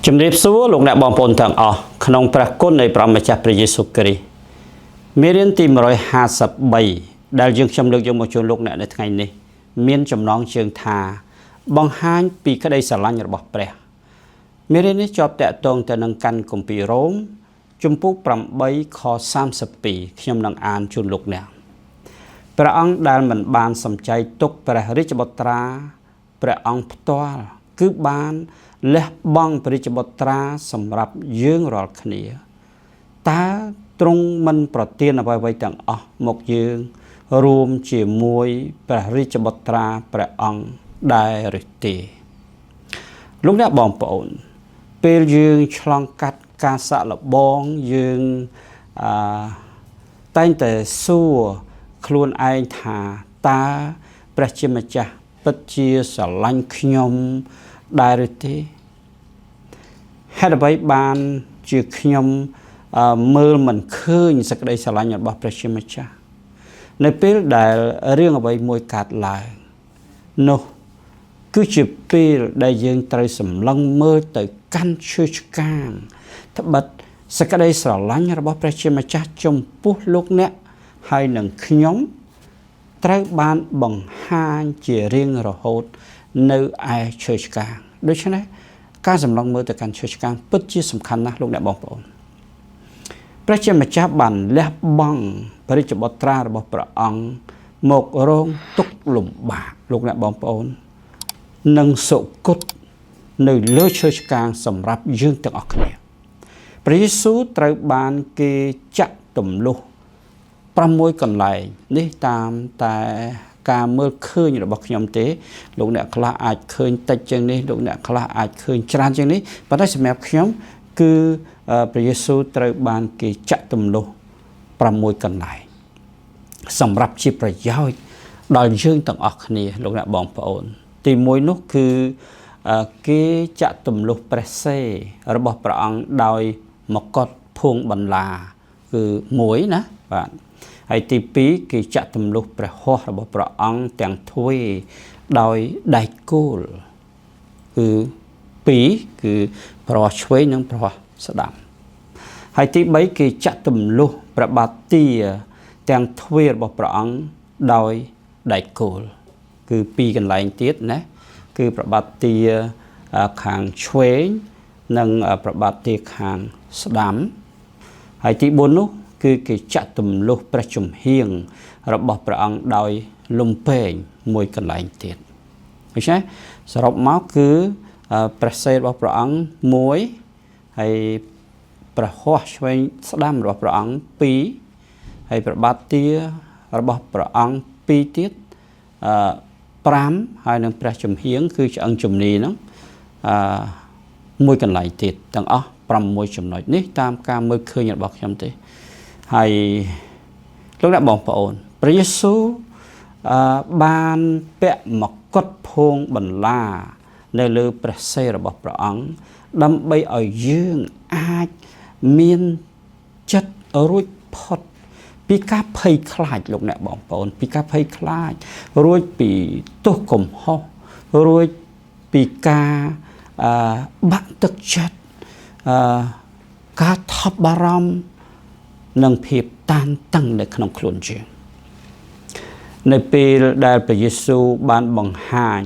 ជំរាបសួរលោកអ្នកបងប្អូនទាំងអស់ក្នុងព្រះគុណនៃព្រះម្ចាស់ព្រះយេស៊ូវគ្រីស្ទមេរៀនទី153ដែលយើងខ្ញុំលើកយកមកជូនលោកអ្នកនៅថ្ងៃនេះមានចំណងជើងថាបង្ហាញពីក្តីស្រឡាញ់របស់ព្រះមេរៀននេះជាប់តាក់ទងទៅនឹងកាន់គម្ពីររ៉ូមជំពូក8ខ32ខ្ញុំនឹងអានជូនលោកអ្នកព្រះអង្គដែលមិនបានសំចៃទុកព្រះរាជបុត្រាព្រះអង្គផ្ទាល់គឺបានលះបង់ព្រះរាជបុត្រាសម្រាប់យើងរាល់គ្នាតើទ្រង់មិនប្រទានអ្វីៗទាំងអស់មកយើងរួមជាមួយព្រះរាជបុត្រាព្រះអង្គដែរឬទេលោកអ្នកបងប្អូនពេលយើងឆ្លងកាត់ការសាក់លបងយើងតែងតែសួរខ្លួនឯងថាតើព្រះជាម្ចាស់ពិតជាស្រឡាញ់ខ្ញុំដែរឬទេហេតុអ្វីបានជាខ្ញុំមើលមិនឃើញសេចក្តីស្រឡាញ់របស់ព្រះជាម្ចាស់នៅពេលដែលរឿងអ្វីមួយកើតឡើងនោះគឺជាពេលដែលយើងត្រូវសម្លឹងមើលទៅកាន់ឈើឆ្កាងត្បិតសេចក្តីស្រឡាញ់របស់ព្រះជាម្ចាស់ចំពោះលោកអ្នកហើយនឹងខ្ញុំត្រូវបានបង្ហាញជារៀងរហូតនៅឯឈើឆ្កាងដូច្នេះការសម្លឹងមើលទៅកាន់ឈើឆ្កាងពិតជាសំខាន់ណាស់លោកអ្នកបងប្អូនព្រះជាម្ចាស់បានលះបង់ព្រះរាជបុត្រារបស់ព្រះអង្គមករងទុក្ខលំបាកលោកអ្នកបងប្អូននិងសុគតនៅលើឈើឆ្កាងសម្រាប់យើងទាំងអស់គ្នាព្រះយេស៊ូវត្រូវបានគេចាក់ទម្លុះ6កន្លែងនេះតាមតែការមើលឃើញរបស់ខ្ញុំទេលោកអ្នកខ្លះអាចឃើញតិចជាងនេះលោកអ្នកខ្លះអាចឃើញច្រើនជាងនេះប៉ុន្តែសម្រាប់ខ្ញុំគឺព្រះយេស៊ូវត្រូវបានគេចាក់ទម្លុះ6កន្លែងសម្រាប់ជាប្រយោជន៍ដល់យើងទាំងអស់គ្នាលោកអ្នកបងប្អូនទី1នោះគឺគេចាក់ទម្លុះព្រះសេរបស់ព្រះអង្គដោយមកុដភួងបន្លាគឺ1ណាបាទហើយទី2គេចាក់ទម្លុះព្រះហស្ថរបស់ព្រះអង្គទាំងទ្វេដោយដែកគោលគឺ2គឺប្រហោះឆ្វេងនិងប្រហោះស្ដាំហើយទី3គេចាក់ទម្លុះព្រះបាទាទាំងទ្វេរបស់ព្រះអង្គដោយដែកគោលគឺ2កន្លែងទៀតណាគឺព្រះបាទាខាងឆ្វេងនិងព្រះបាទាខាងស្ដាំហើយទី4នោះគឺគេចាក់ទម្លុះព្រះជំហៀងរបស់ព្រះអង្គដោយលំពេងមួយកន្លែងទៀតដូច្នេះសរុបមកគឺព្រះសេរបស់ព្រះអង្គ1ហើយព្រះហស្ថឆ្វេងស្ដាំរបស់ព្រះអង្គ2ហើយព្រះបាទារបស់ព្រះអង្គ2ទៀត5ហើយនឹងព្រះជំហៀងគឺឆ្អឹងជំនីហ្នឹងមួយកន្លែងទៀតទាំងអស់6ចំណុចនេះតាមការមើលឃើញរបស់ខ្ញុំទេហើយលោកអ្នកបងប្អូនព្រះយេស៊ូវបានពាក់មកុដភួងបន្លានៅលើព្រះសេរបស់ព្រះអង្គដើម្បីឲ្យយើងអាចមានចិត្តរួចផុតពីការភ័យខ្លាចលោកអ្នកបងប្អូនពីការភ័យខ្លាចរួចពីទោសកំហុសរួចពីការបាក់ទឹកចិត្តការថប់បារម្ភនិងភាពតានតឹងនៅក្នុងខ្លួនយើងនៅពេលដែលព្រះយេស៊ូវបានបង្ហាញ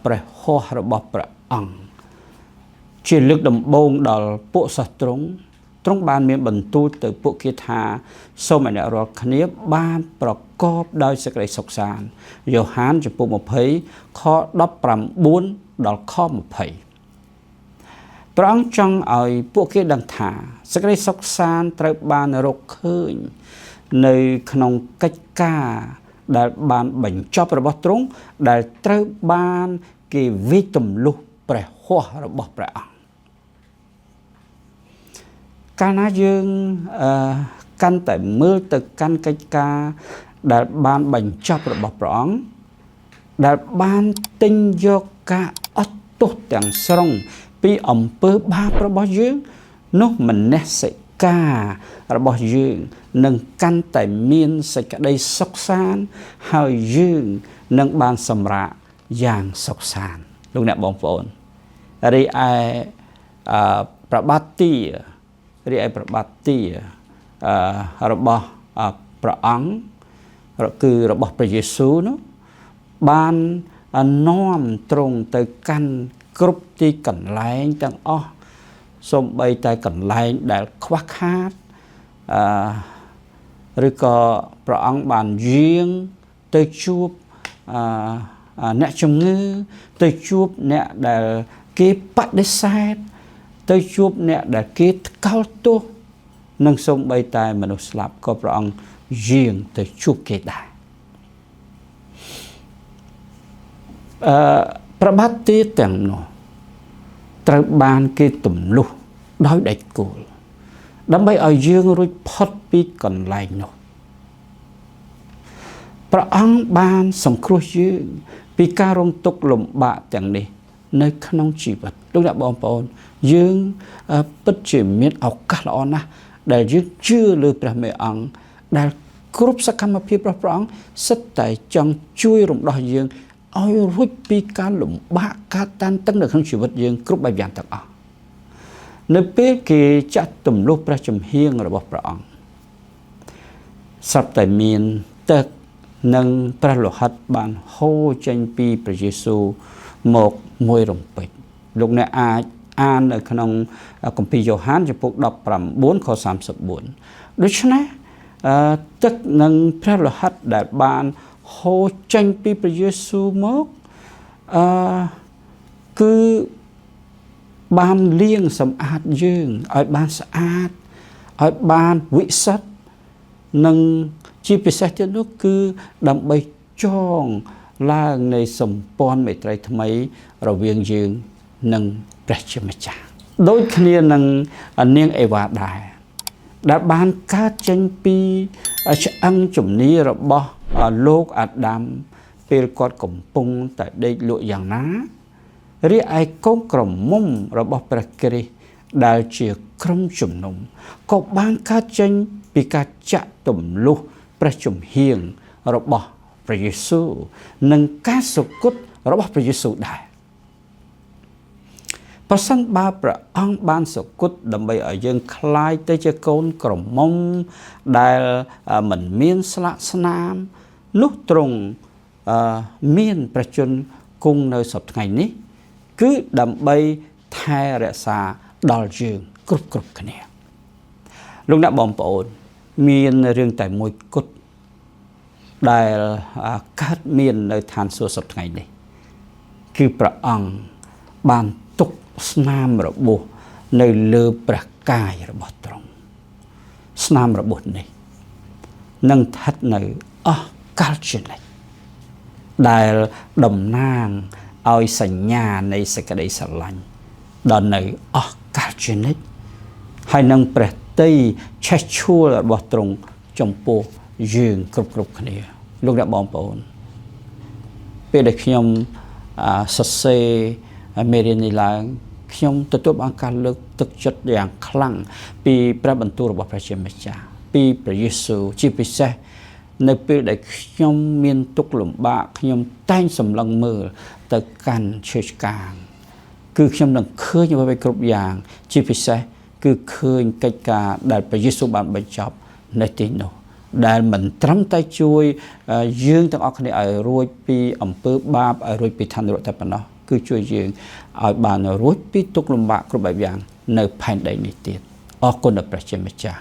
ព្រះហស្ថរបស់ព្រះអង្គជាលើកដំបូងដល់ពួកសិស្សទ្រង់បានមានបន្ទូលទៅពួកគេថាសូមឲ្យអ្នករាល់គ្នាបានប្រកបដោយសេចក្តីសុខសាន្តយ៉ូហានចំពុក20ខ19ដល់ខ20ព្រះអង្គចង់ឲ្យពួកគេដឹងថាសេចក្តីសុខសាន្តត្រូវបានរកឃើញនៅក្នុងកិច្ចការដែលបានបញ្ចប់របស់ទ្រង់ដែលត្រូវបានគេវិទម្លុះព្រះហស្ថរបស់ព្រះអង្គកាលណាយើងកាន់តែមើលទៅកាន់កិច្ចការដែលបានបញ្ចប់របស់ព្រះអង្គដែលបានទិញយកការអត់ទោសទាំងស្រុងពីអំពើបាបរបស់យើងនោះមនសិការរបស់យើងនឹងកាន់តែមានសេចក្តីសុខសាន្តហើយយើងនឹងបានសម្រាកយ៉ាងសុខសាន្តលោកអ្នកបងប្អូនរីឯ ប្របាទទីរីឯប្របាទទីរបស់ព្រះអង្គគឺរបស់ព្រះយេស៊ូវនោះបាននាំទ្រង់ទៅកាន់គ្រប់ទីកន្លែងទាំងអស់សូម្បីតែកន្លែងដែលខ្វះខាតឬក៏ព្រះអង្គបានយាងទៅជួបអ្នកជំងឺទៅជួបអ្នកដែលគេបដិសេធទៅជួបអ្នកដែលគេថ្កោលទោសនិងសូម្បីតែមនុស្សស្លាប់ក៏ព្រះអង្គយាងទៅជួបគេដែរប្របាទទីទាំងនោះត្រូវបានគេទម្លុះដោយដេចគោលដើម្បីឲ្យយើងរួចផុតពីកន្លែងនោះព្រះអង្គបានសង្គ្រោះយើងពីការរងទុក្ខលំបាកទាំងនេះនៅក្នុងជីវិតលោកអ្នកបងប្អូនយើងពិតជាមានឱកាសល្អណាស់ដែលយើងជឿលើព្រះមេអង្គដែលគ្រប់សកម្មភាពរបស់ព្រះអង្គសិតតែចង់ជួយរំដោះយើងឲ្យរួចពីការលំបាកការតានតឹងនៅក្នុងជីវិតយើងគ្រប់បែបយ៉ាងទាំងអស់នៅពេលគេចាត់ទម្លុះព្រះចំហៀងរបស់ព្រះអង្គស្រាប់តែមានទឹកនិងព្រះលោហិតបានហូរចេញពីព្រះយេស៊ូវមកមួយរំពេចលោកអ្នកអាចអាននៅក្នុងគម្ពីរយ៉ូហានចំពុក19ខ34ដូច្នេះទឹកនិងព្រះលោហិតដែលបានហូរចេញពីព្រះយេស៊ូវមកគឺបានលាងសម្អាតយើងឲ្យបានស្អាតឲ្យបានវិសុទ្ធនិងជាពិសេសទៀតនោះគឺដើម្បីចងឡើងនៃសម្ព័ន្ធមេត្រីថ្មីរវាងយើងនិងព្រះជាម្ចាស់ដូចគ្នានឹងនាងអេវ៉ាដែរដែលបានកើតចេញពីឆ្អឹងជំនារបស់លោកអាដាមពេលគាត់កំពុងតែដេកលក់យ៉ាងណារីឯកូនក្រមុំរបស់ព្រះគ្រីស្ទដែលជាក្រុមជំនុំក៏បានកើតចេញពីការចាក់ទម្លុះព្រះជំហៀងរបស់ព្រះយេស៊ូវនិងការសុគតរបស់ព្រះយេស៊ូវដែរប្រសិនបើព្រះអង្គបានសុគតដើម្បីឲ្យយើងคล้ายទៅជាកូនក្រមុំដែលមិនមានស្លាកស្នាមនោះទ្រង់មានព្រះជន្មគង់នៅសពថ្ងៃនេះគឺដើម្បីថែរក្សាដល់យើងគ្រប់គ្នាលោកអ្នកបងប្អូនមានរឿងតែមួយគត់ដែលកើតមាននៅឋានសួគ៌សពថ្ងៃនេះគឺព្រះអង្គបានទុកស្នាមរបួសនៅលើព្រះកាយរបស់ទ្រង់ស្នាមរបួសនេះនឹងស្ថិតនៅអស់កលជានិច្ចដែលតំណាងឲ្យសញ្ញានៃសេចក្តីស្រឡាញ់ដល់នៅអស់កលជានិច្ចហើយនឹងព្រះទ័យឆេះឆួលរបស់ទ្រង់ចំពោះយើងគ្រប់គ្នាលោកអ្នកបងប្អូនពេលដែលខ្ញុំសរសេរមេរៀននេះឡើងខ្ញុំទទួលបានការលើកទឹកចិត្តយ៉ាងខ្លាំងពីព្រះបន្ទូលរបស់ព្រះជាម្ចាស់ពីព្រះយេស៊ូវជាពិសេសនៅពេលដែលខ្ញុំមានទុក្ខលំបាកខ្ញុំតែងសម្លឹងមើលទៅកាន់ឈើឆ្កាងគឺខ្ញុំនឹងឃើញអ្វីគ្រប់យ៉ាងជាពិសេសគឺឃើញកិច្ចការដែលព្រះយេស៊ូវបានបញ្ចប់នៅទីនោះដែលមិនត្រឹមតែជួយយើងទាំងអស់គ្នាឲ្យរួចពីអំពើបាបឲ្យរួចពីឋាននរកតែប៉ុណ្ណោះគឺជួយយើងឲ្យបានរួចពីទុក្ខលំបាកគ្រប់បែបយ៉ាងនៅផែនដីនេះទៀតអរគុណដល់ព្រះជាម្ចាស់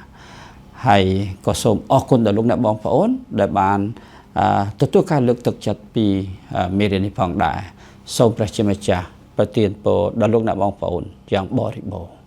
ហើយក៏សូមអរគុណដល់លោកអ្នកបងប្អូនដែលបានទទួលការលើកទឹកចិត្តពីមេរៀននេះផងដែរសូមព្រះជាម្ចាស់ប្រទានពរដល់លោកអ្នកបងប្អូនយ៉ាងបរិបូរណ៍